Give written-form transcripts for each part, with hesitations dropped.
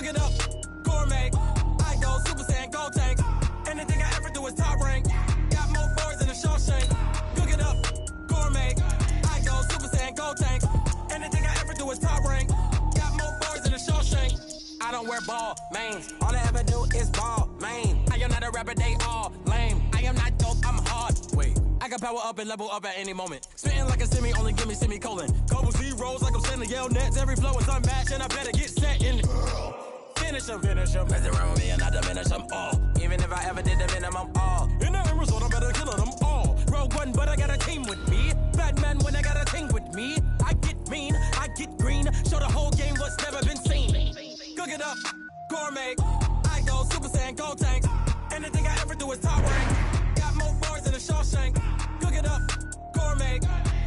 it up, gourmet. I go Super Saiyan, go tank. Anything I ever do is top rank. Got more boys than a Shawshank. Cook it up, gourmet. I go Super Saiyan, go tank. Anything I ever do is top rank. Got more boys than a Shawshank. I don't wear ball mains. All I ever do is ball main. I am not a rapper, they all lame. I am not dope, I'm hard. Wait, I can power up and level up at any moment. Spitting like a semi, only give me semicolon. Couple zeros like I'm sending yell nets. Every flow is unmatched and I better get set in. Finish them. Mess around with me and I diminish them all. Even if I ever did the minimum all. In the end result, I'm better killing them all. Rogue One, but I got a team with me. Batman when I got a team with me. I get mean, I get green. Show the whole game what's never been seen. Cook it up, gourmet. I go Super Saiyan, go tank. Anything I ever do is top rank. Got more bars than a Shawshank. Cook it up, gourmet.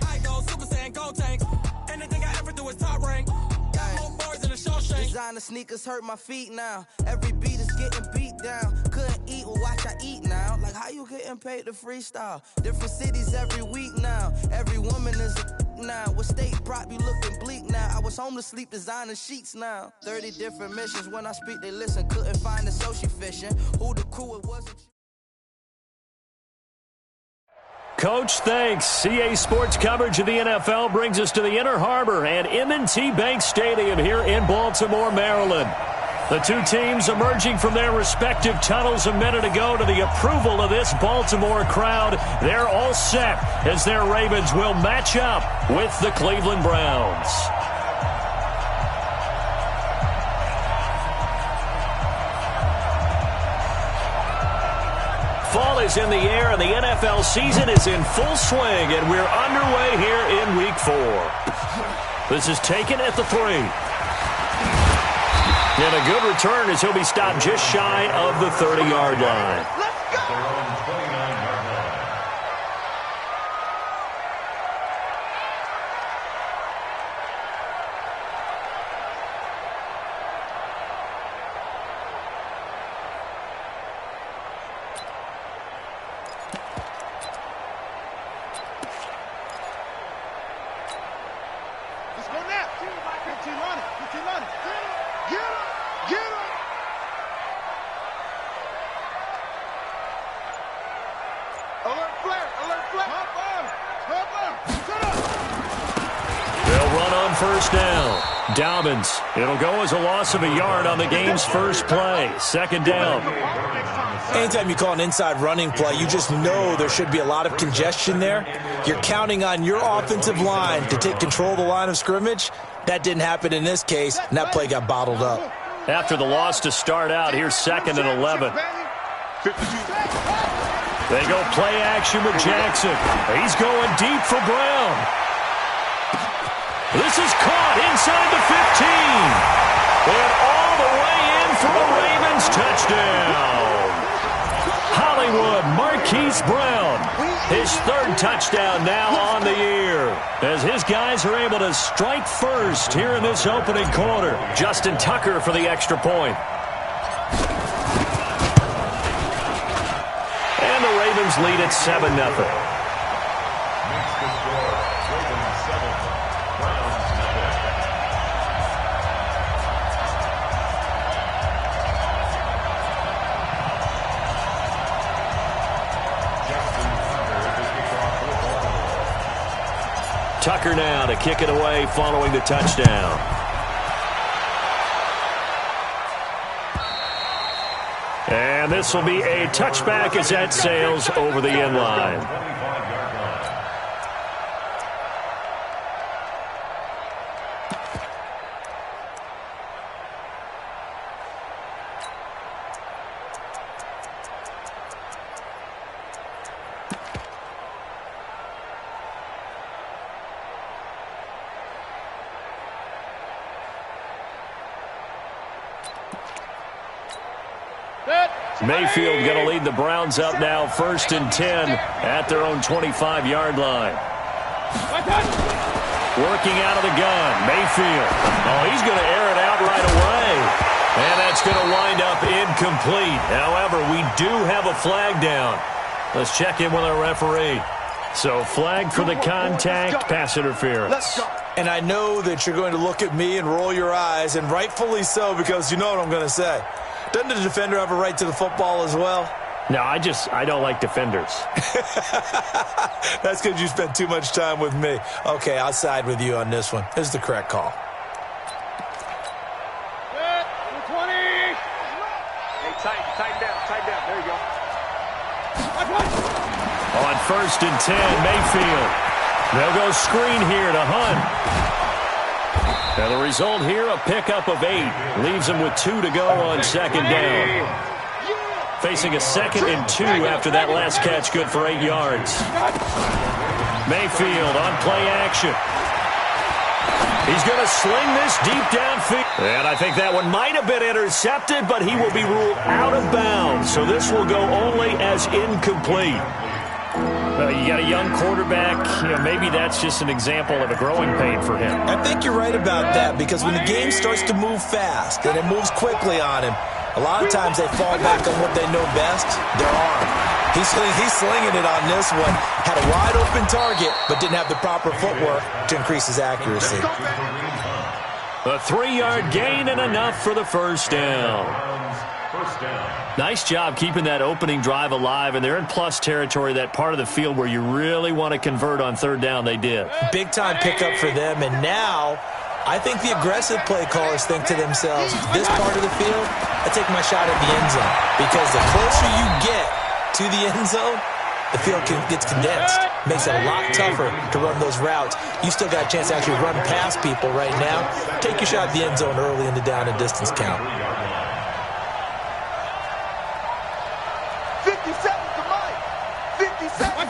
I go Super Saiyan, go tank. Anything I ever do is top rank. Got more bars than a Shawshank. Designer sneakers hurt my feet now. Every beat is getting beat down. Couldn't eat, well watch I eat now. Like how you getting paid to freestyle? Different cities every week now. Every woman is a now. What state prop you looking bleak now? I was home to sleep designing sheets now. 30 different missions. When I speak they listen. Couldn't find the social fishing. Who the crew it wasn't. Coach, thanks. CA Sports coverage of the NFL brings us to the Inner Harbor and M&T Bank Stadium here in Baltimore, Maryland. The two teams emerging from their respective tunnels a minute ago to the approval of this Baltimore crowd. They're all set as their Ravens will match up with the Cleveland Browns. Fall is in the air and the NFL season is in full swing, and we're underway here in Week 4. This is taken at the 3. And a good return as he'll be stopped just shy of the 30-yard line. Let's go! Let's go now. Get you on it. Get him. Alert flare. Hop on. Shut up. They'll run on first down. Dobbins. It'll go as a loss of a yard on the game's first play. Second down. Anytime you call an inside running play, you just know there should be a lot of congestion there. You're counting on your offensive line to take control of the line of scrimmage. That didn't happen in this case, and that play got bottled up. After the loss to start out, here's 2nd and 11. They go play action with Jackson. He's going deep for Brown. This is caught inside the 15. And all the way in for a Ravens touchdown. Hollywood Marquise Brown, his 3rd touchdown now on the year, as his guys are able to strike first here in this opening quarter. Justin Tucker for the extra point. And the Ravens lead at 7-0. Tucker now to kick it away following the touchdown. And this will be a touchback as that sails over the end line. Mayfield going to lead the Browns up now 1st and 10 at their own 25-yard line. Working out of the gun, Mayfield. Oh, he's going to air it out right away. And that's going to wind up incomplete. However, we do have a flag down. Let's check in with our referee. So flag for the contact, pass interference. Let's go. And I know that you're going to look at me and roll your eyes, and rightfully so, because you know what I'm going to say. Doesn't the defender have a right to the football as well? No, I don't like defenders. That's because you spent too much time with me. Okay, I'll side with you on this one. This is the correct call. 20. Hey, tighten down. There you go. On 1st and 10, Mayfield. They'll go screen here to Hunt. And the result here, a pickup of 8. Leaves him with 2 to go on 2nd down. Facing a 2nd and 2 after that last catch, good for 8 yards. Mayfield on play action. He's going to sling this deep downfield. And I think that one might have been intercepted, but he will be ruled out of bounds. So this will go only as incomplete. You got a young quarterback. Maybe that's just an example of a growing pain for him. I think you're right about that, because when the game starts to move fast and it moves quickly on him, a lot of times they fall back on what they know best, their arm. He's slinging it on this one. Had a wide open target, but didn't have the proper footwork to increase his accuracy. A 3-yard gain and enough for the 1st down. Nice job keeping that opening drive alive, and they're in plus territory, that part of the field where you really want to convert on 3rd down. They did. Big-time pickup for them, and now I think the aggressive play callers think to themselves, this part of the field, I take my shot at the end zone, because the closer you get to the end zone, the field gets condensed. Makes it a lot tougher to run those routes. You still got a chance to actually run past people right now. Take your shot at the end zone early in the down and distance count. 50 seconds to Mike. 50 seconds.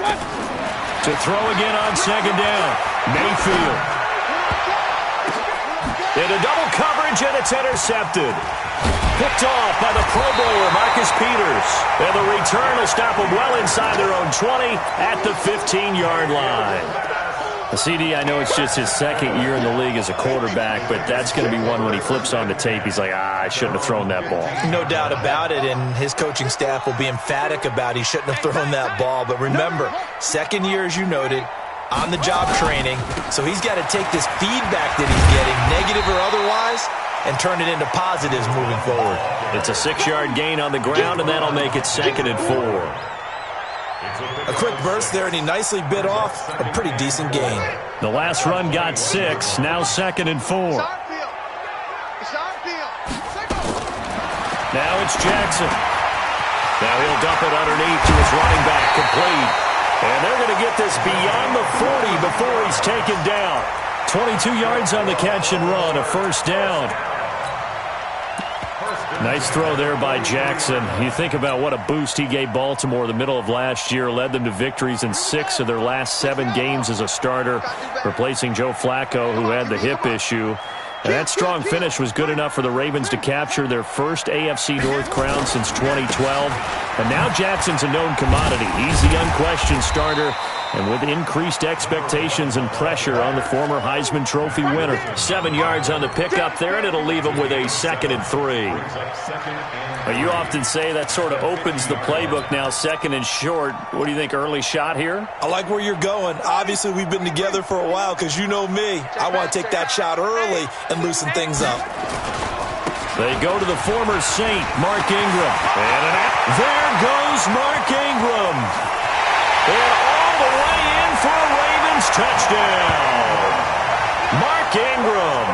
To throw again on 2nd down. Mayfield. Into double coverage, and it's intercepted. Picked off by the Pro Bowler, Marcus Peters. And the return will stop them well inside their own 20 at the 15-yard line. CD, I know it's just his 2nd year in the league as a quarterback, but that's going to be one when he flips on the tape, he's like, I shouldn't have thrown that ball. No doubt about it, and his coaching staff will be emphatic about he shouldn't have thrown that ball. But remember, 2nd year, as you noted, on-the-job training, so he's got to take this feedback that he's getting, negative or otherwise, and turn it into positives moving forward. It's a 6-yard gain on the ground, and that'll make it 2nd and 4. A quick burst there, and he nicely bit off a pretty decent gain. The last run got 6, now 2nd and 4. Now it's Jackson. Now he'll dump it underneath to his running back, complete. And they're going to get this beyond the 40 before he's taken down. 22 yards on the catch and run, a 1st down. Nice throw there by Jackson. You think about what a boost he gave Baltimore the middle of last year, led them to victories in 6 of their last 7 games as a starter, replacing Joe Flacco, who had the hip issue. And that strong finish was good enough for the Ravens to capture their first AFC North crown since 2012. And now Jackson's a known commodity. He's the unquestioned starter, and with increased expectations and pressure on the former Heisman Trophy winner. 7 yards on the pickup there, and it'll leave him with a 2nd and 3. You often say that sort of opens the playbook now, 2nd and short. What do you think, early shot here? I like where you're going. Obviously, we've been together for a while, because you know me. I want to take that shot early and loosen things up. They go to the former Saint, Mark Ingram. And there goes Mark Ingram. And all the way in for a Ravens touchdown. Mark Ingram,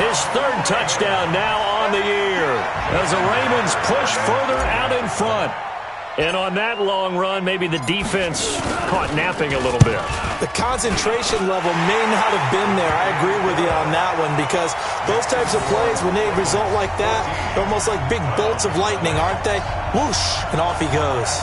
his 3rd touchdown now on the year, as the Ravens push further out in front. And on that long run, maybe the defense caught napping a little bit. The concentration level may not have been there. I agree with you on that one, because those types of plays, when they result like that, they're almost like big bolts of lightning, aren't they? Whoosh, and off he goes.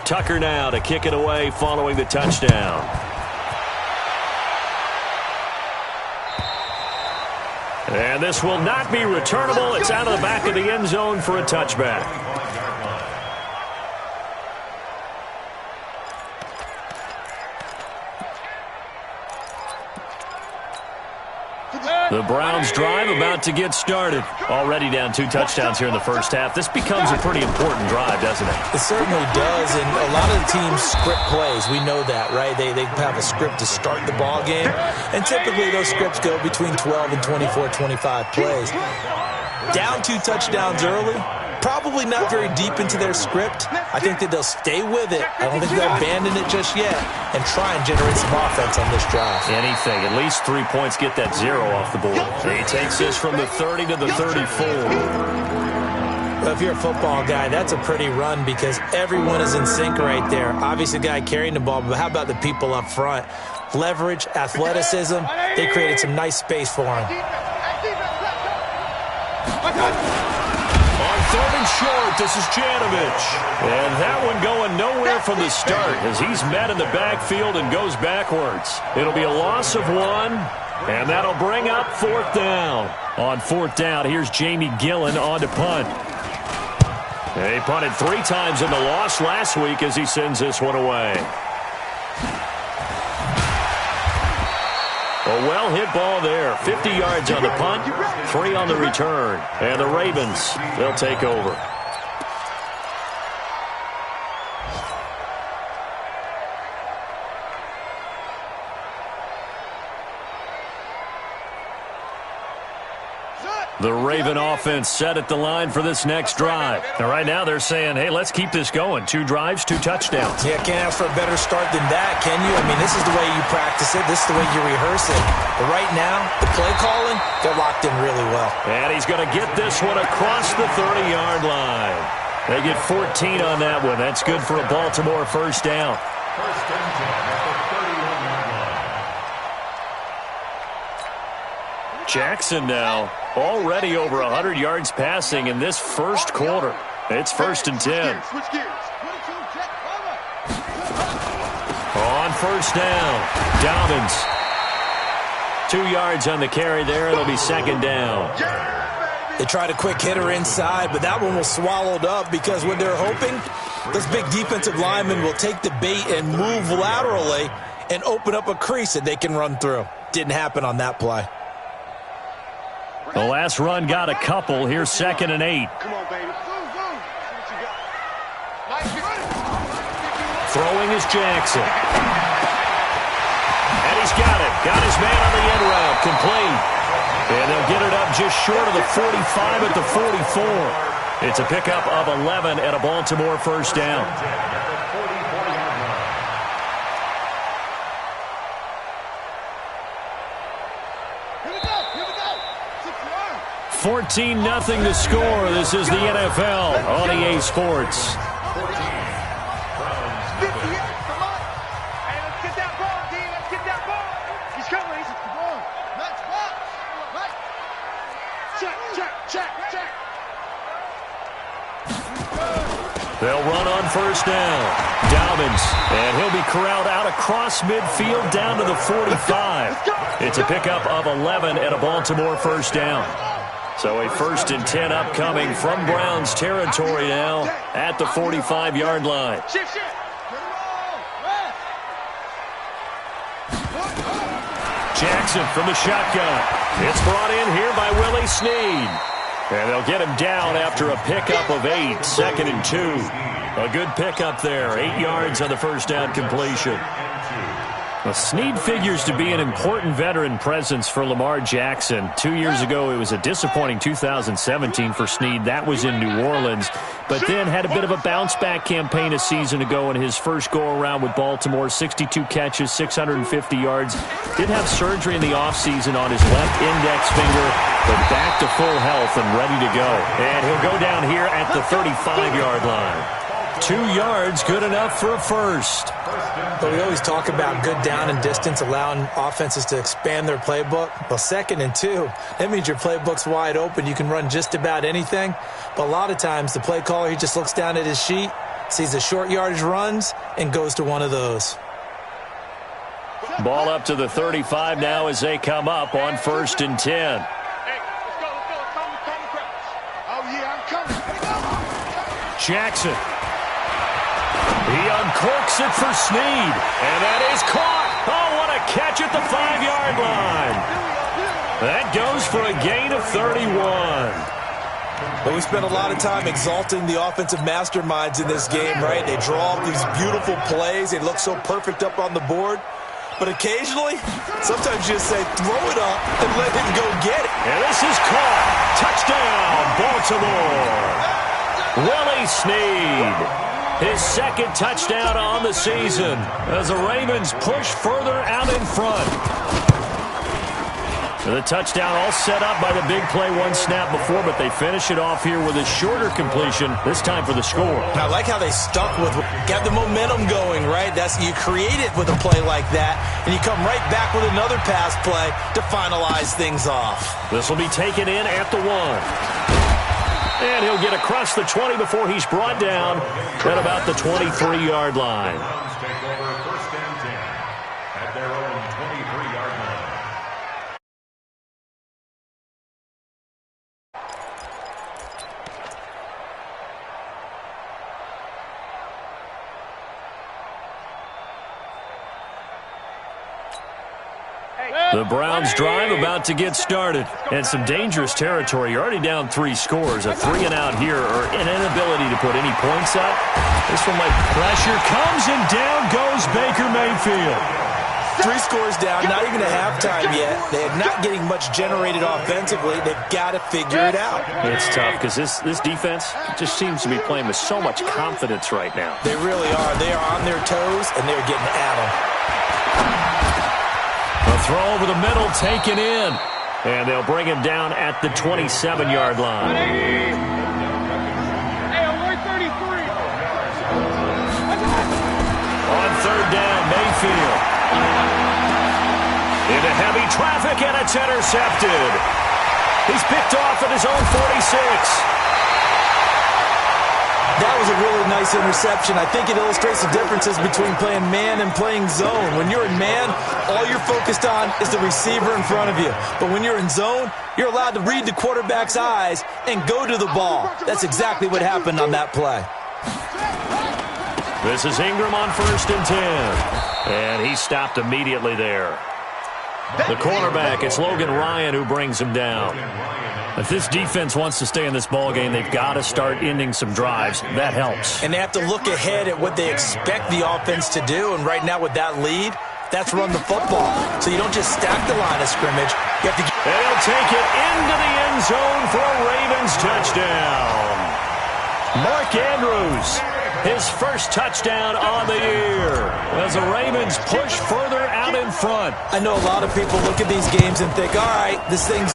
Tucker now to kick it away following the touchdown. And this will not be returnable. It's out of the back of the end zone for a touchback. The Browns drive about to get started. Already down 2 touchdowns here in the first half. This becomes a pretty important drive, doesn't it? It certainly does, and a lot of the teams script plays. We know that, right? They have a script to start the ball game, and typically those scripts go between 12 and 24, 25 plays. Down 2 touchdowns early, probably not very deep into their script. I think that they'll stay with it. I don't think they'll abandon it just yet and try and generate some offense on this drive. Anything. At least 3 points, get that 0 off the board. He takes this from the 30 to the 34. Well, if you're a football guy, that's a pretty run because everyone is in sync right there. Obviously, the guy carrying the ball, but how about the people up front? Leverage, athleticism, they created some nice space for him. On 3rd and short, this is Janovich. And that one going nowhere from the start as he's met in the backfield and goes backwards. It'll be a loss of 1, and that'll bring up 4th down. On 4th down, here's Jamie Gillen on to punt. He punted 3 times in the loss last week as he sends this one away. A well-hit ball there. 50 yards on the punt, 3 on the return. And the Ravens, they'll take over. The Raven offense set at the line for this next drive. And right now they're saying, hey, let's keep this going. 2 drives, 2 touchdowns. Yeah, can't ask for a better start than that, can you? I mean, this is the way you practice it. This is the way you rehearse it. But right now, the play calling, they're locked in really well. And he's going to get this one across the 30-yard line. They get 14 on that one. That's good for a Baltimore first down. Jackson now already over 100 yards passing in this first quarter. It's 1st and 10. On 1st down, Dobbins. 2 yards on the carry there. It'll be 2nd down. They tried a quick hitter inside, but that one was swallowed up because what they're hoping, this big defensive lineman will take the bait and move laterally and open up a crease that they can run through. Didn't happen on that play. The last run got a couple. Here's 2nd and 8. Come on, baby. Throwing is Jackson. And he's got it. Got his man on the end route. Complete. And they'll get it up just short of the 45 at the 44. It's a pickup of 11 and a Baltimore first down. 14-0 to score. This is the NFL on EA Sports. They'll run on first down. Dobbins, and he'll be corralled out across midfield down to the 45. It's a pickup of 11 and a Baltimore first down. So a 1st and 10 upcoming from Browns territory now at the 45-yard line. Jackson from the shotgun. It's brought in here by Willie Snead. And they'll get him down after a pickup of 8, 2nd and 2. A good pickup there, 8 yards on the first down completion. Well, Snead figures to be an important veteran presence for Lamar Jackson. 2 years ago, it was a disappointing 2017 for Snead. That was in New Orleans, but then had a bit of a bounce-back campaign a season ago in his first go-around with Baltimore. 62 catches, 650 yards. Did have surgery in the offseason on his left index finger, but back to full health and ready to go. And he'll go down here at the 35-yard line. 2 yards, good enough for a first. But we always talk about good down and distance, allowing offenses to expand their playbook. Well, 2nd and 2, that means your playbook's wide open. You can run just about anything. But a lot of times, the play caller, he just looks down at his sheet, sees the short yardage runs, and goes to one of those. Ball up to the 35 now as they come up on 1st and 10. Jackson. He uncorks it for Snead. And that is caught. Oh, what a catch at the 5-yard line. That goes for a gain of 31. But we spent a lot of time exalting the offensive masterminds in this game, right? They draw up these beautiful plays. They look so perfect up on the board. But occasionally, sometimes you just say, throw it up and let him go get it. And this is caught. Touchdown, Baltimore. Willie Snead. His second touchdown on the season as the Ravens push further out in front. The touchdown all set up by the big play one snap before, but they finish it off here with a shorter completion, this time for the score. I like how they stuck with, got the momentum going, right? You create it with a play like that, and you come right back with another pass play to finalize things off. This will be taken in at the 1. And he'll get across the 20 before he's brought down at about the 23-yard line. The Browns drive about to get started. And some dangerous territory. You're already down 3 scores. A 3-and-out here or an inability to put any points up. This one might pressure comes and down goes Baker Mayfield. 3 scores down, not even at halftime yet. They're not getting much generated offensively. They've got to figure it out. It's tough because this defense just seems to be playing with so much confidence right now. They really are. They are on their toes, and they're getting at them. The throw over the middle taken in. And they'll bring him down at the 27-yard line. Hey, alert 33. On third down, Mayfield. Into heavy traffic, and it's intercepted. He's picked off at his own 46. That was a really nice interception. I think it illustrates the differences between playing man and playing zone. When you're in man, all you're focused on is the receiver in front of you. But when you're in zone, you're allowed to read the quarterback's eyes and go to the ball. That's exactly what happened on that play. This is Ingram on 1st and 10. And he stopped immediately there. The cornerback, it's Logan Ryan who brings him down. If this defense wants to stay in this ballgame, they've got to start ending some drives. That helps. And they have to look ahead at what they expect the offense to do. And right now with that lead, that's run the football. So you don't just stack the line of scrimmage. You have to. They'll take it into the end zone for a Ravens touchdown. Mark Andrews, his first touchdown on the year as the Ravens push further out in front. I know a lot of people look at these games and think, all right, this thing's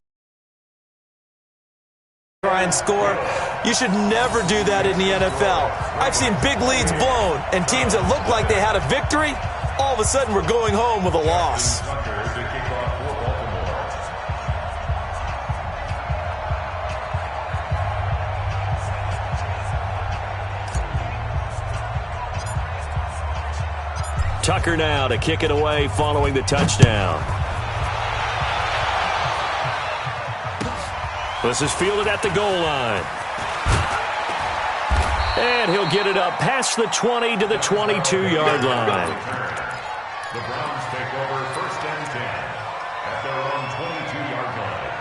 try and score. You should never do that in the NFL. I've seen big leads blown and teams that look like they had a victory, all of a sudden we're going home with a loss. Tucker now to kick it away following the touchdown. This is fielded at the goal line. And he'll get it up past the 20 to the 22-yard line. The Browns take over 1st and 10 at their own 22-yard line.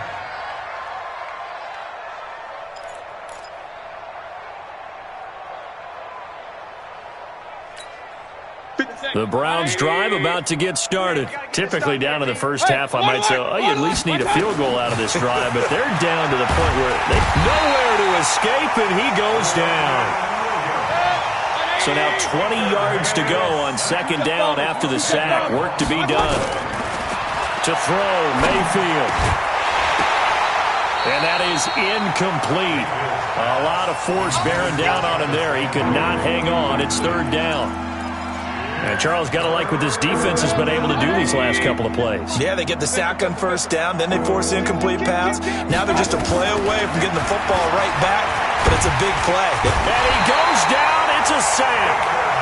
The Browns drive about to get started. Typically down in the first half, I might say, oh, you at least need a field goal out of this drive, but they're down to the point where they nowhere to escape, and he goes down. So now 20 yards to go on 2nd down after the sack. Work to be done. To throw, Mayfield. And that is incomplete. A lot of force bearing down on him there. He could not hang on. It's 3rd down. And Charles, got to like what this defense has been able to do these last couple of plays. Yeah, they get the sack on 1st down, then they force the incomplete pass. Now they're just a play away from getting the football right back, but it's a big play. And he goes down. It's a sack.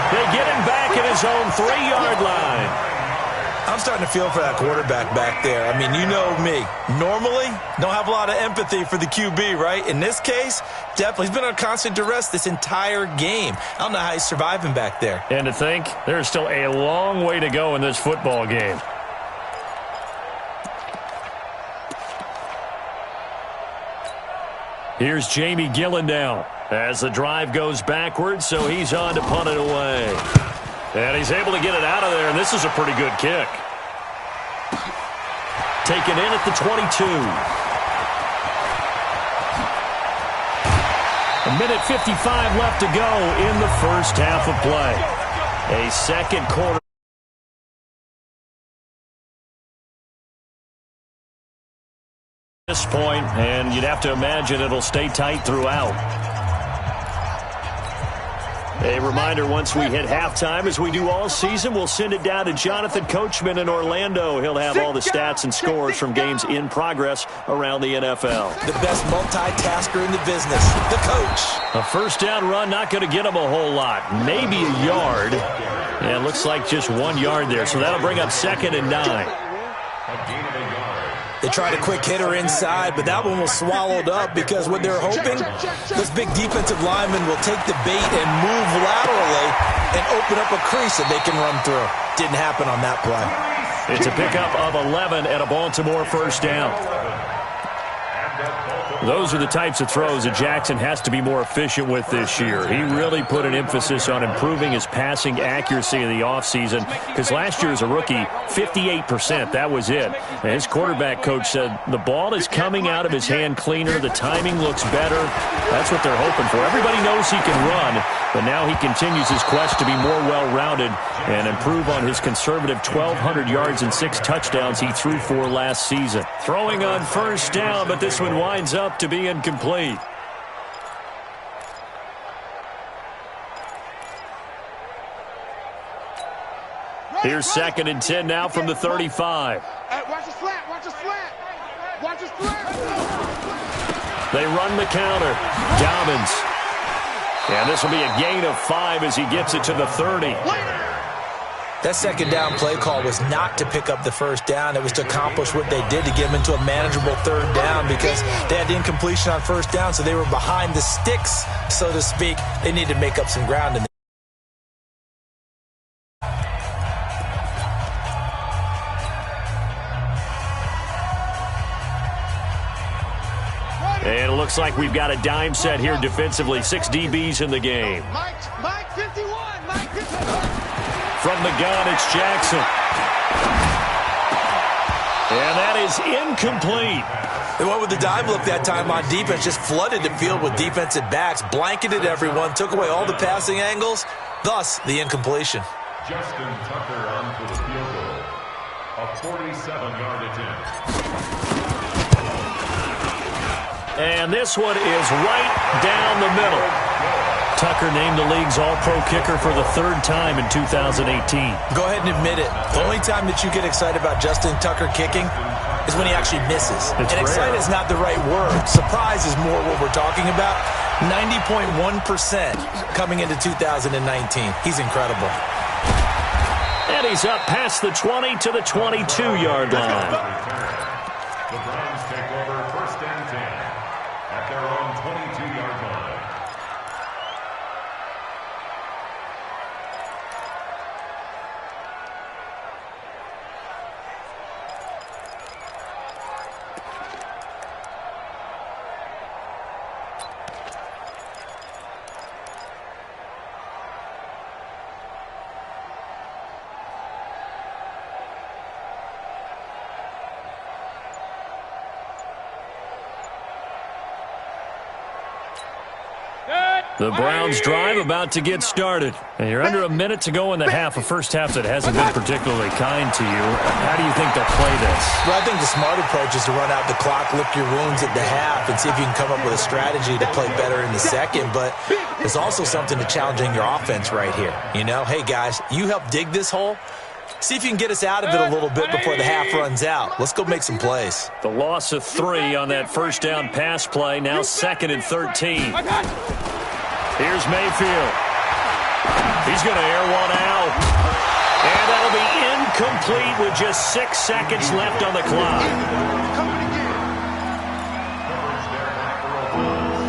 They get him back at his own 3-yard line. I'm starting to feel for that quarterback back there. I mean, you know me. Normally, don't have a lot of empathy for the QB, right? In this case, definitely. He's been on constant duress this entire game. I don't know how he's surviving back there. And to think, there's still a long way to go in this football game. Here's Jamie Gillen now as the drive goes backwards, so he's on to punt it away. And he's able to get it out of there, and this is a pretty good kick. Taken in at the 22. A minute 55 left to go in the first half of play. A second quarter. At this point, and you'd have to imagine it'll stay tight throughout. A reminder, once we hit halftime, as we do all season, we'll send it down to Jonathan Coachman in Orlando. He'll have all the stats and scores from games in progress around the NFL. The best multitasker in the business, the coach. A first down run, not going to get him a whole lot. Maybe a yard. Yeah, it looks like just 1 yard there, so that'll bring up 2nd and 9. They tried a quick hitter inside, but that one was swallowed up because what they're hoping, this big defensive lineman will take the bait and move laterally and open up a crease that they can run through. Didn't happen on that play. It's a pickup of 11 and a Baltimore first down. Those are the types of throws that Jackson has to be more efficient with this year. He really put an emphasis on improving his passing accuracy in the offseason because last year as a rookie, 58%, that was it. And his quarterback coach said the ball is coming out of his hand cleaner. The timing looks better. That's what they're hoping for. Everybody knows he can run, but now he continues his quest to be more well-rounded and improve on his conservative 1,200 yards and 6 touchdowns he threw for last season. Throwing on first down, but this one winds up to be incomplete. Here's 2nd and 10 now from the 35. Watch the slant, watch the slant. Watch the slant. They run the counter. Dobbins. And this will be a gain of 5 as he gets it to the 30. That second down play call was not to pick up the first down. It was to accomplish what they did to get them into a manageable third down because they had the incompletion on first down, so they were behind the sticks, so to speak. They needed to make up some ground in there. And it looks like we've got a dime set here defensively. 6 DBs in the game. Mike 51. Mike 51. From the gun, it's Jackson. And that is incomplete. They went with the dive look that time on defense, just flooded the field with defensive backs, blanketed everyone, took away all the passing angles, thus the incompletion. Justin Tucker on for the field goal. A 47-yard attempt. And this one is right down the middle. Tucker named the league's all-pro kicker for the 3rd time in 2018. Go ahead and admit it. The only time that you get excited about Justin Tucker kicking is when he actually misses. It's and excited is not the right word. Surprise is more what we're talking about. 90.1% coming into 2019. He's incredible. And he's up past the 20 to the 22-yard line. The Browns take over 1st and 10 at their own 22-yard line. The Browns drive about to get started. And you're under a minute to go in the half, a first half that hasn't been particularly kind to you. How do you think they'll play this? Well, I think the smart approach is to run out the clock, lick your wounds at the half, and see if you can come up with a strategy to play better in the second. But there's also something to challenging your offense right here. You know, hey, guys, you help dig this hole. See if you can get us out of it a little bit before the half runs out. Let's go make some plays. The loss of 3 on that first down pass play. Now 2nd and 13. Here's Mayfield. He's going to air one out. And that'll be incomplete with just 6 seconds left on the clock. Coming again. Coverage there by Earl Thomas.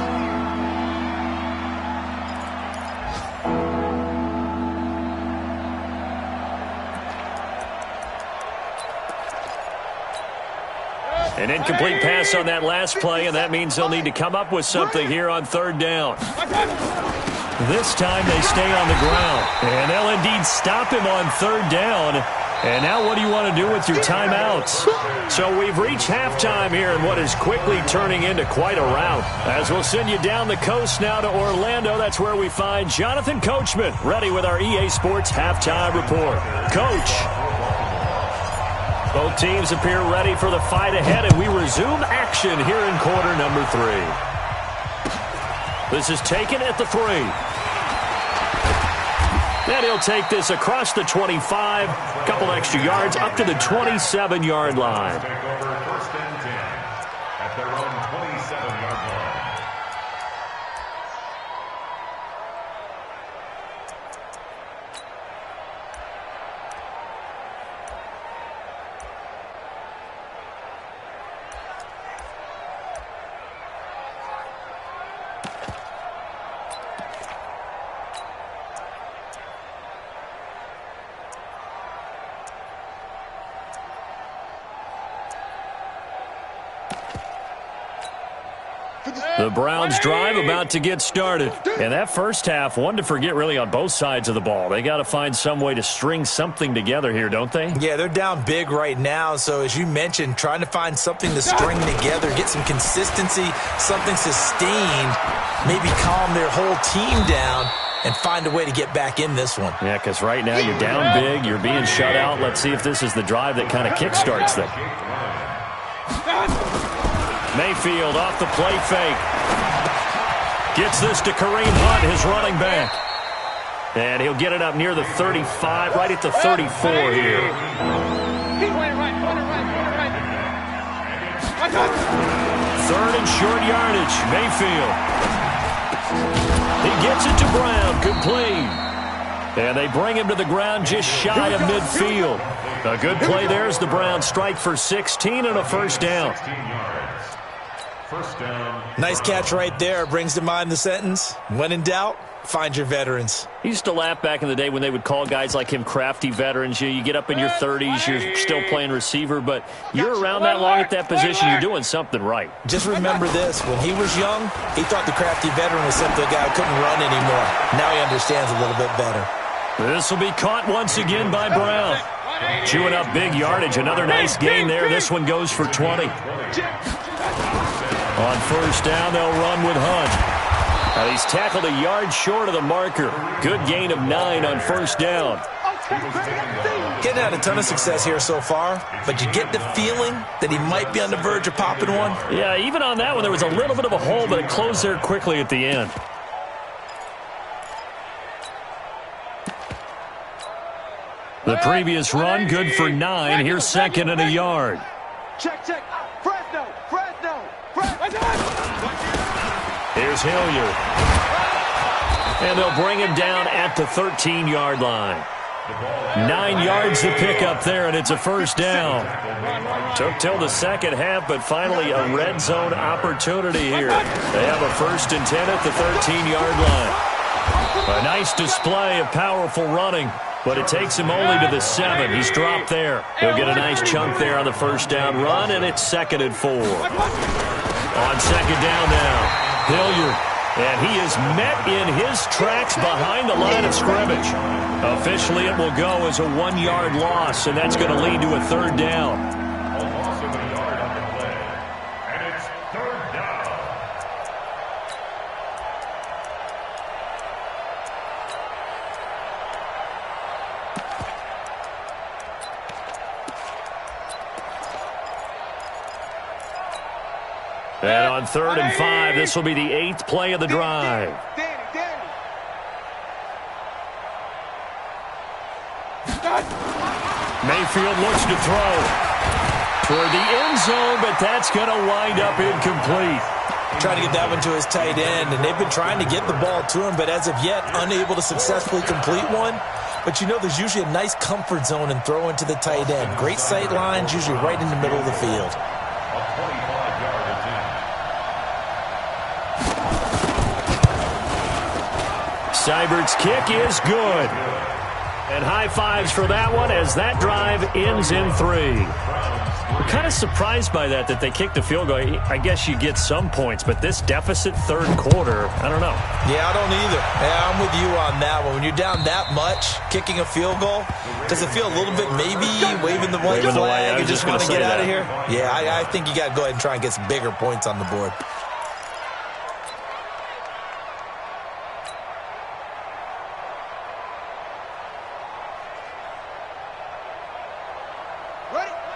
An incomplete pass on that last play, and that means they'll need to come up with something here on 3rd down. This time they stay on the ground, and they'll indeed stop him on 3rd down. And now what do you want to do with your timeouts? So we've reached halftime here in what is quickly turning into quite a rout. As we'll send you down the coast now to Orlando, that's where we find Jonathan Coachman, ready with our EA Sports Halftime Report. Coach. Both teams appear ready for the fight ahead, and we resume action here in quarter number 3. This is taken at the 3. And he'll take this across the 25, a couple extra yards up to the 27-yard line. Take over 1st and 10 at their own 27-yard line. The Browns drive about to get started. And that first half, one to forget really on both sides of the ball. They got to find some way to string something together here, don't they? Yeah, they're down big right now. So as you mentioned, trying to find something to string together, get some consistency, something sustained, maybe calm their whole team down and find a way to get back in this one. Yeah, because right now you're down big, you're being shut out. Let's see if this is the drive that kind of kickstarts them. Mayfield off the play fake. Gets this to Kareem Hunt, his running back. And he'll get it up near the 35, right at the 34 here. Third and short yardage, Mayfield. He gets it to Brown, complete. And they bring him to the ground just shy of midfield. A good play there as the Browns strike for 16 and a first down. 16 yards. First down. Nice catch right there. Brings to mind the sentence, when in doubt, find your veterans. He used to laugh back in the day when they would call guys like him crafty veterans. You get up in your 30s, you're still playing receiver, but you're around that long at that position, you're doing something right. Just remember this. When he was young, he thought the crafty veteran was simply a guy who couldn't run anymore. Now he understands a little bit better. This will be caught once again by Brown. Chewing up big yardage. Another nice gain there. This one goes for 20. On first down, they'll run with Hunt. Now he's tackled a yard short of the marker. Good gain of 9 on first down. Getting had a ton of success here so far, but you get the feeling that he might be on the verge of popping one. Yeah, even on that one, there was a little bit of a hole, but it closed there quickly at the end. The previous run, good for 9. Here's second and a yard. Check. Fresno. Here's Hilliard. And they'll bring him down at the 13-yard line. 9 yards to pick up there, and it's a first down. Took till the second half, but finally a red zone opportunity here. They have a 1st and 10 at the 13-yard line. A nice display of powerful running, but it takes him only to the 7. He's dropped there. He'll get a nice chunk there on the first down run, and it's 2nd and 4. On second down now, Hilliard. And he is met in his tracks behind the line of scrimmage. Officially, it will go as a 1-yard loss, and that's going to lead to a 3rd down. A loss of a yard on the play. And it's 3rd down. And on 3rd and 5, this will be the 8th play of the drive. Mayfield looks to throw toward the end zone, but that's going to wind up incomplete. Trying to get that one to his tight end, and they've been trying to get the ball to him, but as of yet, unable to successfully complete one. but you know there's usually a nice comfort zone in throwing to the tight end. Great sight lines, usually right in the middle of the field. A 25-yard attempt. Seibert's kick is good. And high fives for that one as that drive ends in 3. We're kind of surprised by that they kicked a field goal. I guess you get some points, but this deficit third quarter, I don't know. Yeah, I don't either. Yeah, I'm with you on that one. When you're down that much, kicking a field goal, does it feel a little bit maybe waving the white flag and just want to get out of here? Yeah, I think you got to go ahead and try and get some bigger points on the board.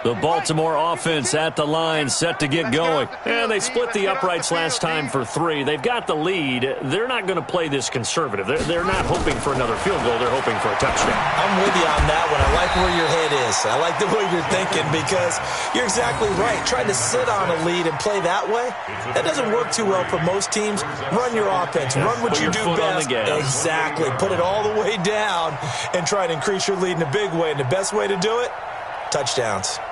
The Baltimore offense at the line, set to get going. And they split the uprights last time for 3. They've got the lead. They're not going to play this conservative. They're not hoping for another field goal. They're hoping for a touchdown. I'm with you on that one. I like where your head is. I like the way you're thinking because you're exactly right. Trying to sit on a lead and play that way, that doesn't work too well for most teams. Run your offense. Run what you do best. Exactly. Put it all the way down and try to increase your lead in a big way. And the best way to do it, touchdowns.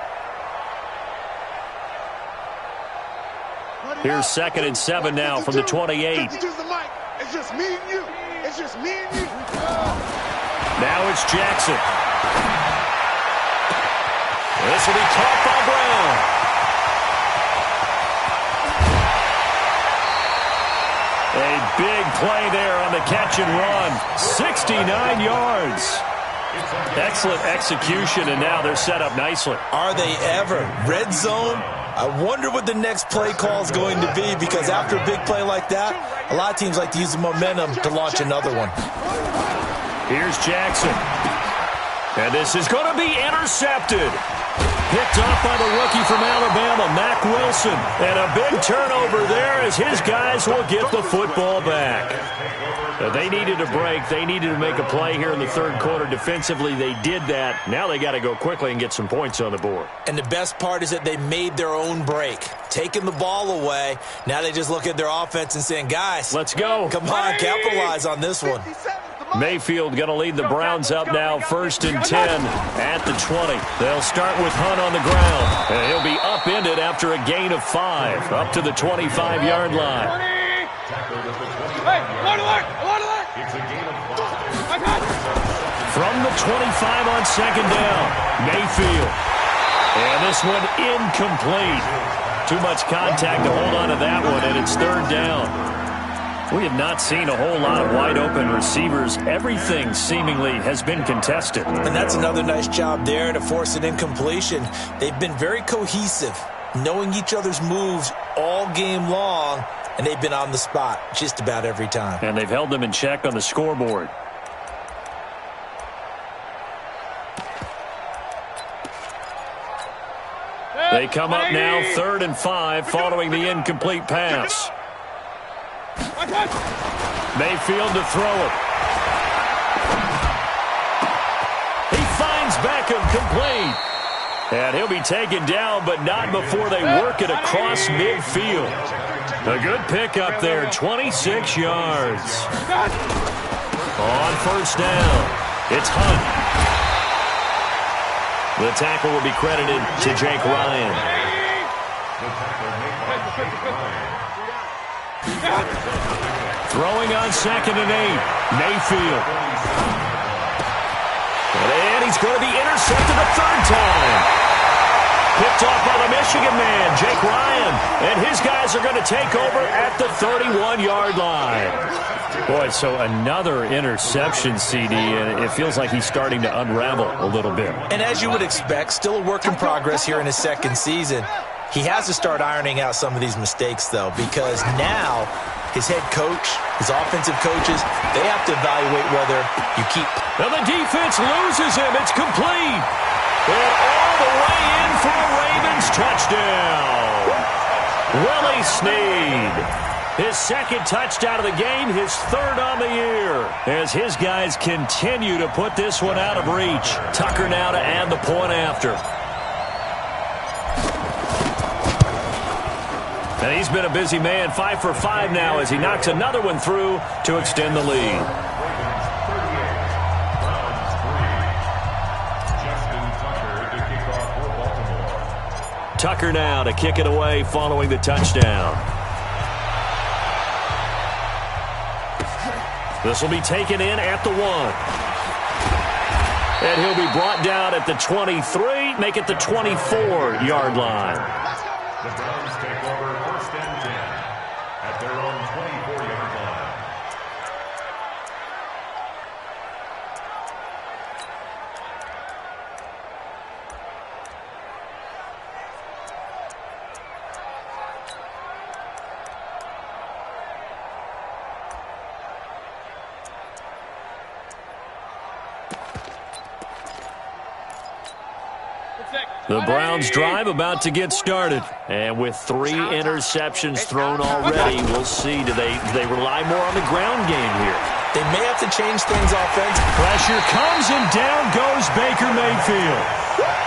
Here's 2nd and 7 now from the 28. It's just me and you. It's just me and you. Now it's Jackson. This will be caught by Brown. A big play there on the catch and run. 69 yards. Excellent execution, and now they're set up nicely. Are they ever? Red zone? I wonder what the next play call is going to be because after a big play like that, a lot of teams like to use the momentum to launch another one. Here's Jackson. And this is going to be intercepted. Picked off by the rookie from Alabama, Mack Wilson. And a big turnover there as his guys will get the football back. They needed a break. They needed to make a play here in the third quarter. Defensively, they did that. Now they got to go quickly and get some points on the board. And the best part is that they made their own break. Taking the ball away. Now they just look at their offense and saying, guys, let's go. Come on, capitalize on this one. Mayfield going to lead the Browns up now, 1st and 10 at the 20. They'll start with Hunt on the ground. And he'll be upended after a gain of 5, up to the 25-yard line. From the 25 on 2nd down, Mayfield. And this one incomplete. Too much contact to hold on to that one, and it's 3rd down. We have not seen a whole lot of wide-open receivers. Everything seemingly has been contested. And that's another nice job there to force an incompletion. They've been very cohesive, knowing each other's moves all game long, and they've been on the spot just about every time. And they've held them in check on the scoreboard. They come up now, 3rd and 5, following the incomplete pass. Mayfield to throw it. He finds Beckham complete. And he'll be taken down, but not before they work it across midfield. A good pickup there, 26 yards. On 1st down, it's Hunt. The tackle will be credited to Jake Ryan. Throwing on 2nd and 8, Mayfield. And he's going to be intercepted a 3rd time. Picked off by the Michigan man, Jake Ryan. And his guys are going to take over at the 31-yard line. Boy, so another interception, CD, and it feels like he's starting to unravel a little bit. And as you would expect, still a work in progress here in his 2nd season. He has to start ironing out some of these mistakes, though, because now his head coach, his offensive coaches, they have to evaluate whether you keep. Now the defense loses him. It's complete. And all the way in for a Ravens touchdown. Willie Snead. His 2nd touchdown of the game, his 3rd on the year. As his guys continue to put this one out of reach. Tucker now to add the point after. And he's been a busy man, 5 for 5 now as he knocks another one through to extend the lead. Tucker now to kick it away following the touchdown. This will be taken in at the 1. And he'll be brought down at the 23, make it the 24-yard line. The Browns take over 1st and 10 at their own 24-yard line. The Browns drive about to get started. And with 3 interceptions thrown already, we'll see. Do they rely more on the ground game here? They may have to change things offensively. Pressure comes and down goes Baker Mayfield.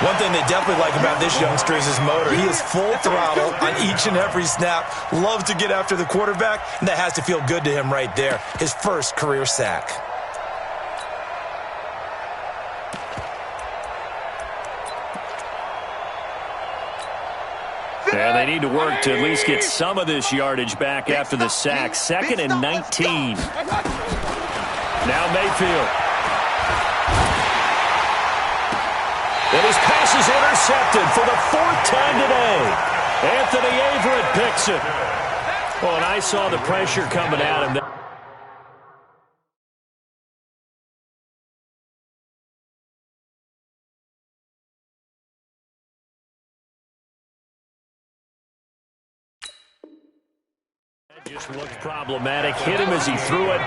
One thing they definitely like about this youngster is his motor. He is full throttle on each and every snap. Loves to get after the quarterback, and that has to feel good to him right there. His first career sack. And they need to work to at least get some of this yardage back after the sack. 2nd and 19. Now Mayfield. And his pass is intercepted for the 4th time today. Anthony Averett picks it. Oh, and I saw the pressure coming at him. Just looked problematic, hit him as he threw it,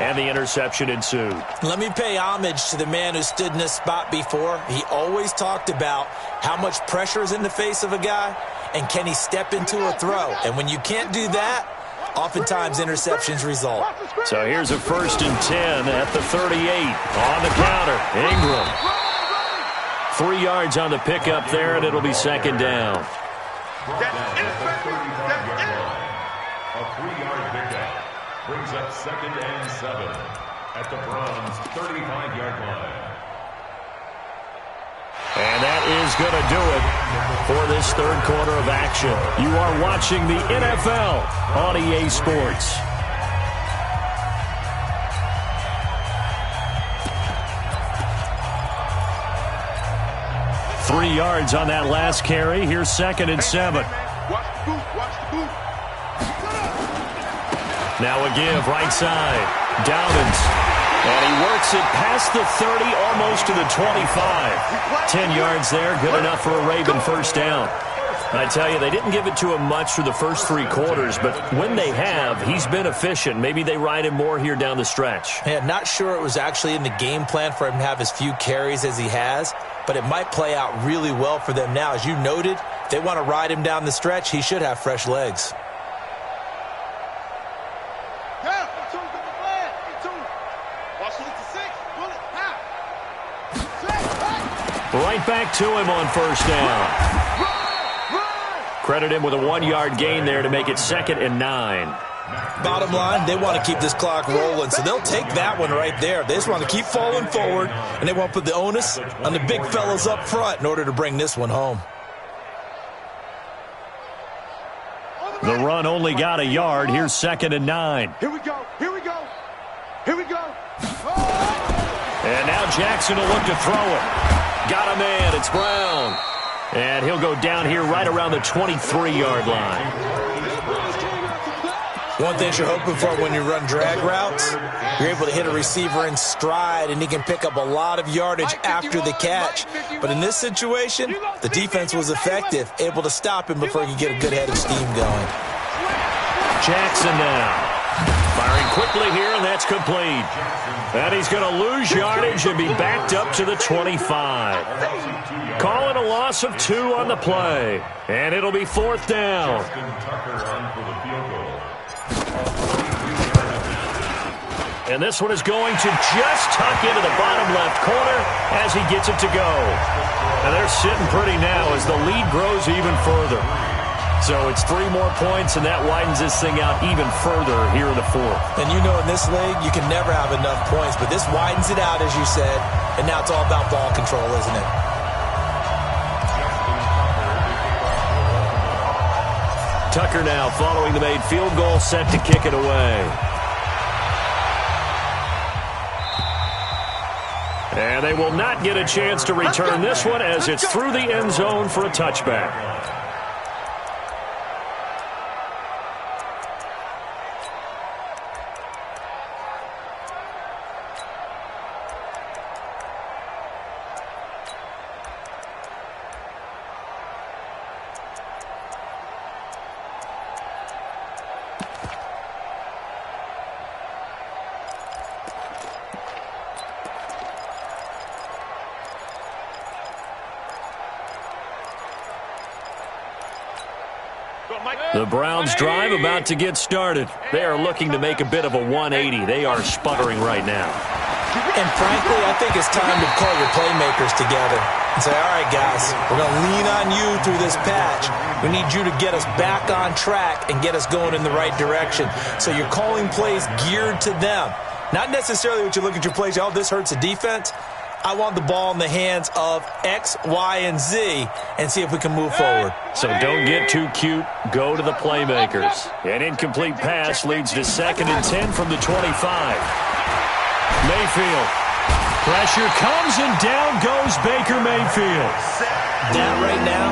and the interception ensued. Let me pay homage to the man who stood in this spot before. He always talked about how much pressure is in the face of a guy, and can he step into a throw. And when you can't do that, oftentimes interceptions result. So here's a 1st and 10 at the 38. On the counter, Ingram. 3 yards on the pickup there, and it'll be 2nd down. A 3-yard pickup brings up 2nd and 7 at the Browns' 35-yard line. And that is going to do it for this 3rd quarter of action. You are watching the NFL on EA Sports. Three yards on that last carry. Here's 2nd and 7. Watch the boot. Watch the boot. Now a give, right side. Dowdens. And he works it past the 30, almost to the 25. 10 yards there, good enough for a Raven 1st down. I tell you, they didn't give it to him much for the first 3 quarters, but when they have, he's been efficient. Maybe they ride him more here down the stretch. Yeah, not sure it was actually in the game plan for him to have as few carries as he has, but it might play out really well for them now. As you noted, if they want to ride him down the stretch, he should have fresh legs. Right back to him on 1st down. Credit him with a 1-yard gain there to make it 2nd and 9. Bottom line, they want to keep this clock rolling, so they'll take that one right there. They just want to keep falling forward, and they want to put the onus on the big fellas up front in order to bring this one home. The run only got a yard. Here's 2nd and 9. Here we go. Here we go. Here we go. And now Jackson will look to throw it. Got a man. It's Brown. And he'll go down here right around the 23-yard line. One thing you're hoping for when you run drag routes, you're able to hit a receiver in stride, and he can pick up a lot of yardage after the catch. But in this situation, the defense was effective, able to stop him before he could get a good head of steam going. Jackson now. Firing quickly here, and that's complete. And he's going to lose yardage and be backed up to the 25. Calling a loss of 2 on the play. And it'll be 4th down. And this one is going to just tuck into the bottom left corner as he gets it to go. And they're sitting pretty now as the lead grows even further. So it's 3 more points, and that widens this thing out even further here in the 4th. And you know in this league, you can never have enough points, but this widens it out, as you said, and now it's all about ball control, isn't it? Tucker now following the made field goal, set to kick it away. And they will not get a chance to return this one as it's through the end zone for a touchback. The Browns drive about to get started. They are looking to make a bit of a 180. They are sputtering right now. And frankly, I think it's time to call your playmakers together and say, all right, guys, we're going to lean on you through this patch. We need you to get us back on track and get us going in the right direction. So you're calling plays geared to them. Not necessarily what you look at your plays, oh, this hurts the defense. I want the ball in the hands of X, Y, and Z and see if we can move forward. So don't get too cute. Go to the playmakers. An incomplete pass leads to 2nd and 10 from the 25. Mayfield. Pressure comes and down goes Baker Mayfield. That right now,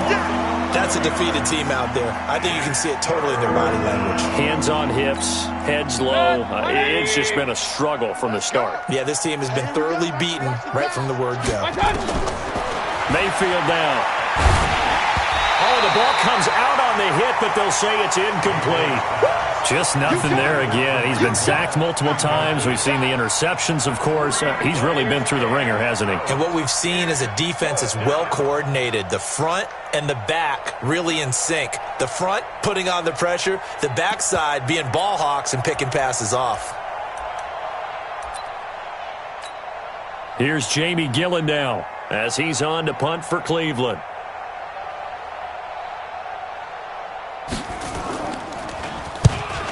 that's a defeated team out there. I think you can see it totally in their body language. Hands on hips, heads low. It's just been a struggle from the start. Yeah, this team has been thoroughly beaten right from the word go. Mayfield down. Oh, the ball comes out on the hit, but they'll say it's incomplete. Just nothing there again. He's been sacked multiple times. We've seen the interceptions, of course. He's really been through the ringer, hasn't he? And what we've seen is a defense that's well coordinated. The front and the back really in sync. The front putting on the pressure, the backside being ball hawks and picking passes off. Here's Jamie Gillen now as he's on to punt for Cleveland.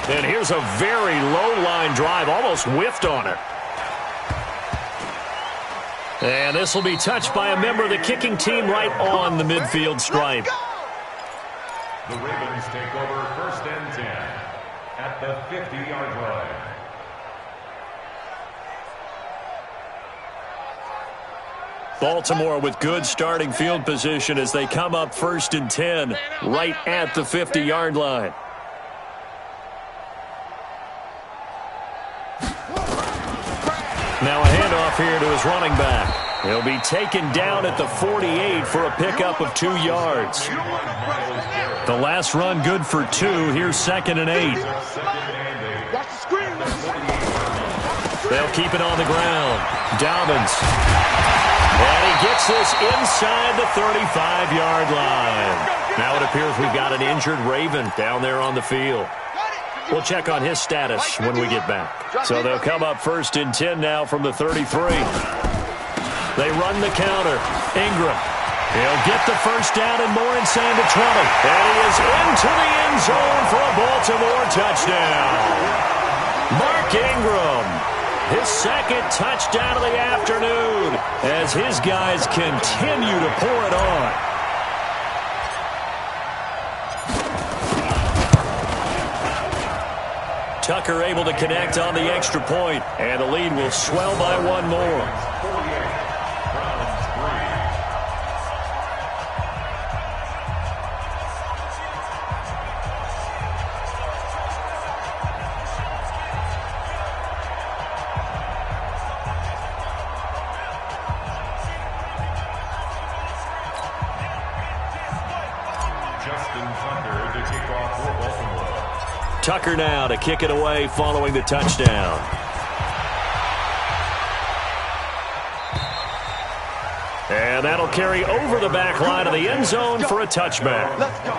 And here's a very low-line drive, almost whiffed on it. And this will be touched by a member of the kicking team right on the midfield stripe. The Ravens take over 1st and 10 at the 50-yard line. Baltimore with good starting field position as they come up 1st and 10 right at the 50-yard line. Now a handoff here to his running back. He'll be taken down at the 48 for a pickup of 2 yards. The last run good for 2. Here's 2nd and 8. They'll keep it on the ground. Dobbins. And he gets this inside the 35-yard line. Now it appears we've got an injured Raven down there on the field. We'll check on his status when we get back. So they'll come up 1st and 10 now from the 33. They run the counter. Ingram. He'll get the first down and more inside the 20. And he is into the end zone for a Baltimore touchdown. Mark Ingram, his 2nd touchdown of the afternoon as his guys continue to pour it on. Tucker able to connect on the extra point, and the lead will swell by 1 more. Tucker now to kick it away following the touchdown. And that'll carry over the back line of the end zone for a touchback. Let's go.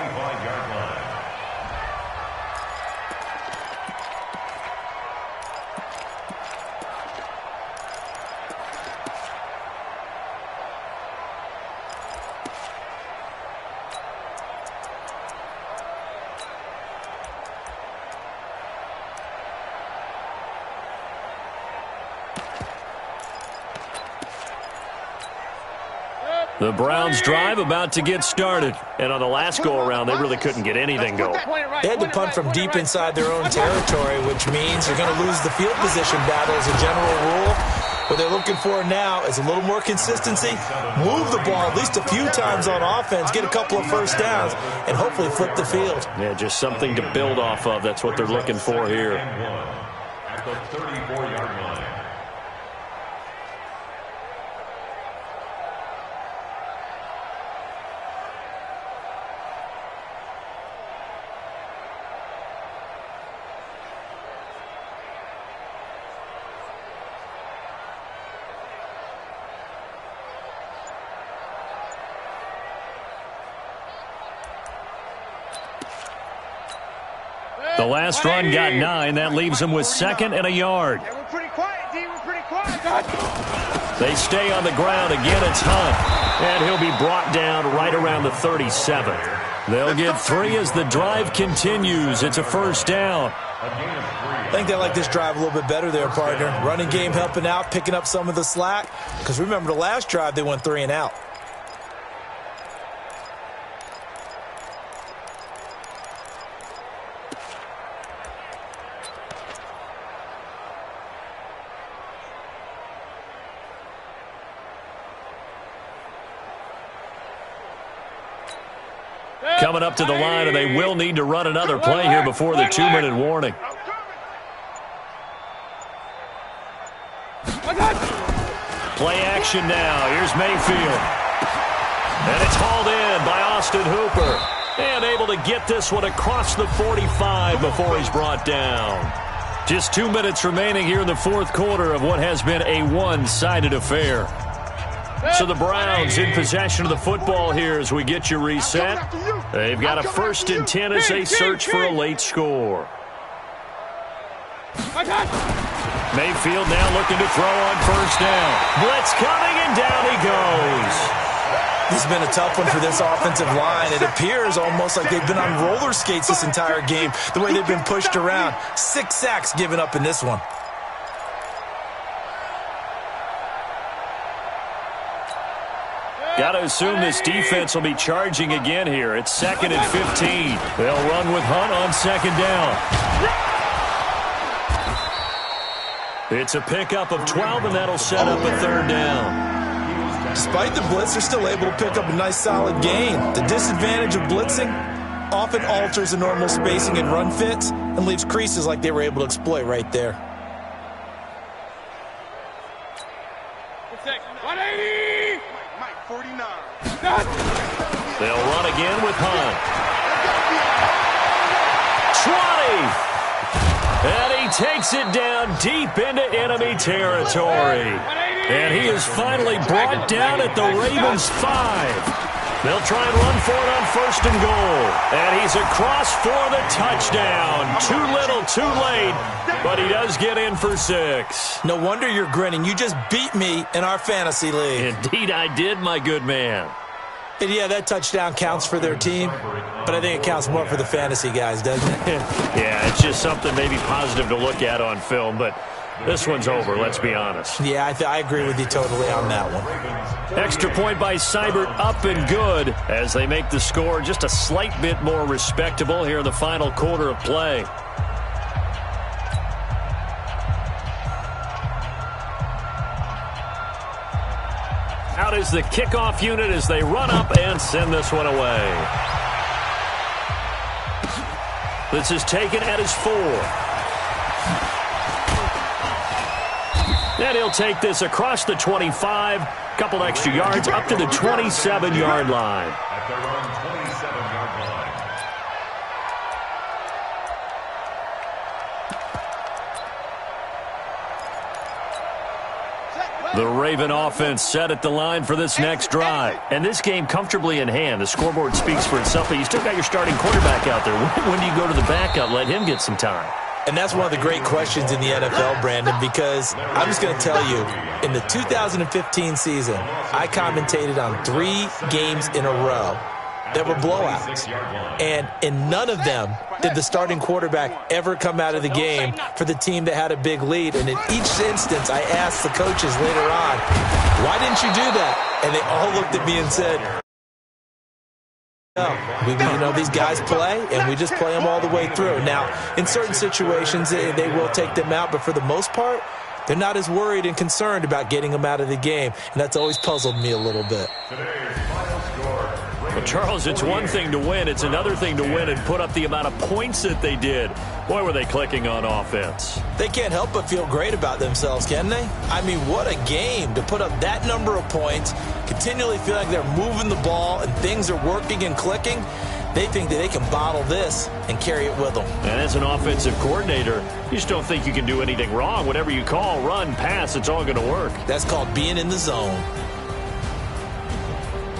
The Browns drive about to get started. And on the last go-around, they really couldn't get anything going. They had to punt from deep inside their own territory, which means you're going to lose the field position battle as a general rule. What they're looking for now is a little more consistency, move the ball at least a few times on offense, get a couple of first downs, and hopefully flip the field. Yeah, just something to build off of. That's what they're looking for here. At the 34-yard line. The last run got 9. That leaves them with 2nd and a yard. We're pretty quiet, D. We're pretty quiet. They stay on the ground. Again, it's Hunt. And he'll be brought down right around the 37. They'll get 3 as the drive continues. It's a first down. I think they like this drive a little bit better there, partner. Running game helping out, picking up some of the slack. Because remember, the last drive, they went 3 and out. Coming up to the line, and they will need to run another play here before the 2-minute warning. Play action now. Here's Mayfield. And it's hauled in by Austin Hooper. And able to get this one across the 45 before he's brought down. Just 2 minutes remaining here in the fourth quarter of what has been a one-sided affair. So the Browns in possession of the football here as we get you reset. They've got a 1st and 10 as they search for a late score. Mayfield now looking to throw on first down. Blitz coming, and down he goes. This has been a tough one for this offensive line. It appears almost like they've been on roller skates this entire game, the way they've been pushed around. 6 sacks given up in this one. Got to assume this defense will be charging again here. It's 2nd and 15. They'll run with Hunt on 2nd down. It's a pickup of 12, and that'll set up a 3rd down. Despite the blitz, they're still able to pick up a nice solid gain. The disadvantage of blitzing often alters the normal spacing and run fits and leaves creases like they were able to exploit right there. 180! Mike, 49. They'll run again with Hunt. 20! And he takes it down deep into enemy territory. And he is finally brought down at the Ravens 5. They'll try and run for it on 1st and goal. And he's across for the touchdown. Too little, too late. But he does get in for 6. No wonder you're grinning. You just beat me in our fantasy league. Indeed I did, my good man. And yeah, that touchdown counts for their team, but I think it counts more for the fantasy guys, doesn't it? Yeah, it's just something maybe positive to look at on film, but this one's over, let's be honest. Yeah, I agree with you totally on that one. Extra point by Seibert, up and good, as they make the score just a slight bit more respectable here in the final quarter of play. Out is the kickoff unit as they run up and send this one away. This is taken at his 4. And he'll take this across the 25, couple extra yards, up to the 27-yard line. At their own 27-yard line. The Raven offense set at the line for this next drive. And this game comfortably in hand. The scoreboard speaks for itself, but you still got your starting quarterback out there. When do you go to the backup? Let him get some time. And that's one of the great questions in the NFL, Brandon, because I'm just going to tell you, in the 2015 season, I commentated on 3 games in a row. that were blowouts. And in none of them did the starting quarterback ever come out of the game for the team that had a big lead. And in each instance, I asked the coaches later on, why didn't you do that? And they all looked at me and said, no, these guys play, and we just play them all the way through. Now, in certain situations, they will take them out, but for the most part, they're not as worried and concerned about getting them out of the game, and that's always puzzled me a little bit. Well, Charles, it's one thing to win. It's another thing to win and put up the amount of points that they did. Boy, were they clicking on offense. They can't help but feel great about themselves, can they? I mean, what a game to put up that number of points, continually feel like they're moving the ball and things are working and clicking. They think that they can bottle this and carry it with them. And as an offensive coordinator, you just don't think you can do anything wrong. Whatever you call, run, pass, it's all going to work. That's called being in the zone.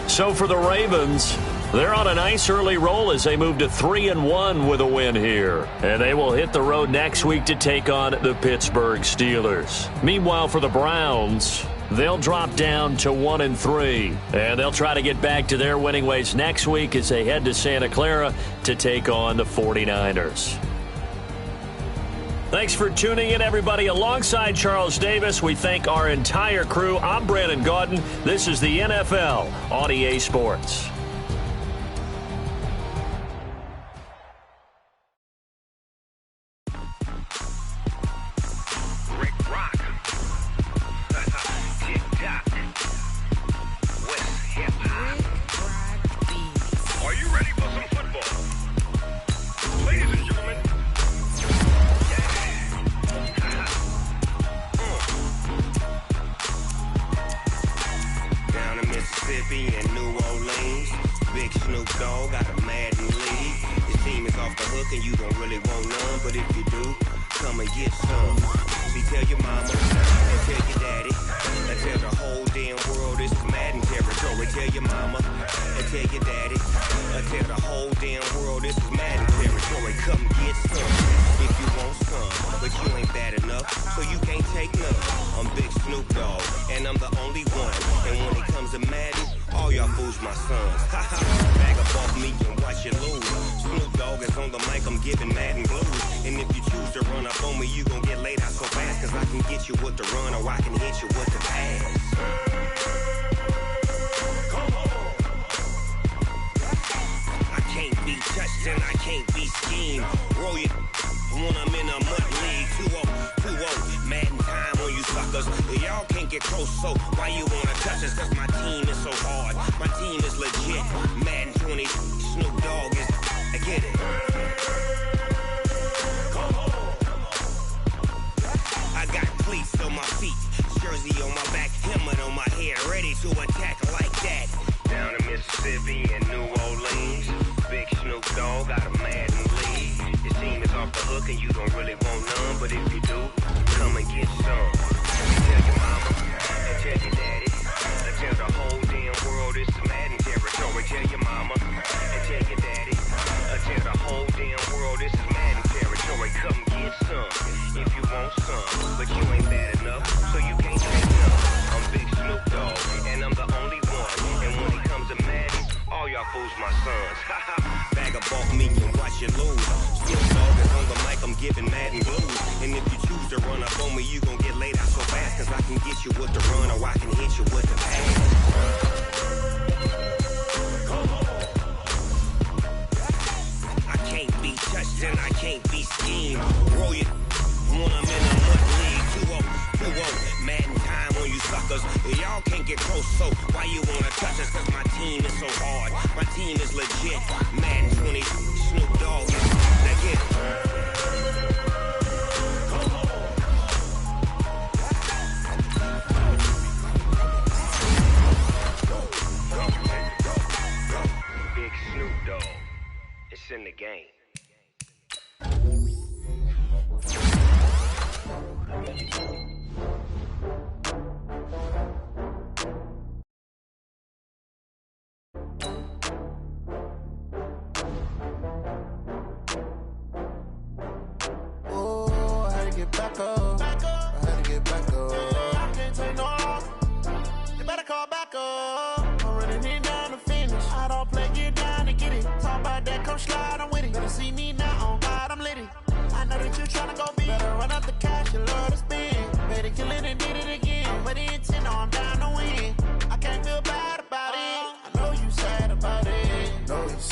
So for the Ravens, they're on a nice early roll as they move to 3-1 with a win here. And they will hit the road next week to take on the Pittsburgh Steelers. Meanwhile, for the Browns, they'll drop down to 1-3. And they'll try to get back to their winning ways next week as they head to Santa Clara to take on the 49ers. Thanks for tuning in, everybody. Alongside Charles Davis, we thank our entire crew. I'm Brandon Gaudin. This is the NFL on EA Sports. I don't play, get down. I'm with it. Better see me now, on God, I'm litty. I know that you tryna go big. Better run up the cash, you love to spend. Better kill it and did it again. But intent, no, I'm down to win. I can't feel bad about it. I know you sad about it. Okay.